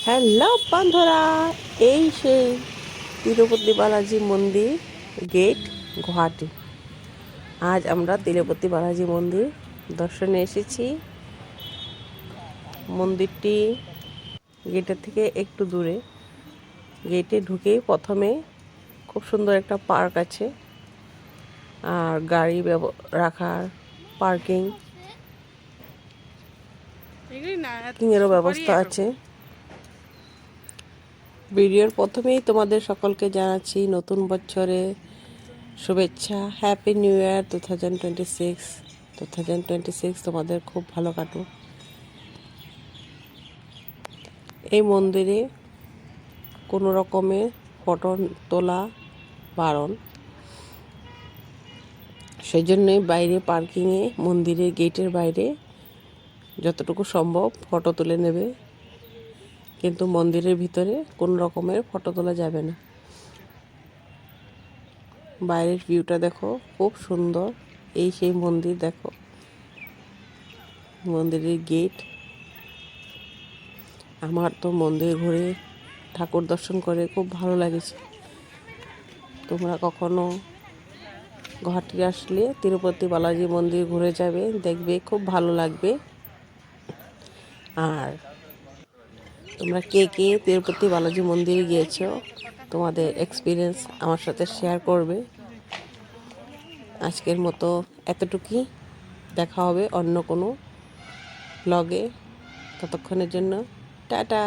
Hello বন্ধুরা, এই সেই তিরুপতি বালাজি মন্দির গেট, গুয়াহাটি। আজ আমরা তিরুপতি বালাজি মন্দির দর্শনে এসেছি। মন্দিরটি গেটের থেকে একটু দূরে। গেটে ঢুকেই প্রথমে খুব সুন্দর একটা পার্ক আছে, আর গাড়ি রাখার পার্কিংয়েরও ব্যবস্থা আছে। ভিডিওর প্রথমেই তোমাদের সকলকে জানাচ্ছি নতুন বছরে শুভেচ্ছা। হ্যাপি নিউ ইয়ার 2026 তোমাদের খুব ভালো কাটুক। এই মন্দিরে কোনো রকমের ফটো তোলা বারণ, সেই জন্যই বাইরে পার্কিংয়ে, মন্দিরের গেটের বাইরে যতটুকু সম্ভব ফটো তুলে নেবে, কিন্তু মন্দিরের ভিতরে কোনো রকমের ফটো তোলা যাবে না। বাইরের ভিউটা দেখো, খুব সুন্দর। এই সেই মন্দির, দেখো মন্দিরের গেট। আমার তো মন্দির ঘুরে ঠাকুর দর্শন করে খুব ভালো লাগেছে। তোমরা কখনো গুয়াহাটি আসলে তিরুপতি বালাজি মন্দির ঘুরে যাবে, দেখবে খুব ভালো লাগবে। আর তোমরা কে কে তিরুপতি বালাজি মন্দিরে গিয়েছো, তোমাদের এক্সপিরিয়েন্স আমার সাথে শেয়ার করবে। আজকের মতো এতটুকুই, দেখা হবে অন্য কোনো ব্লগে। ততক্ষণের জন্য টাটা।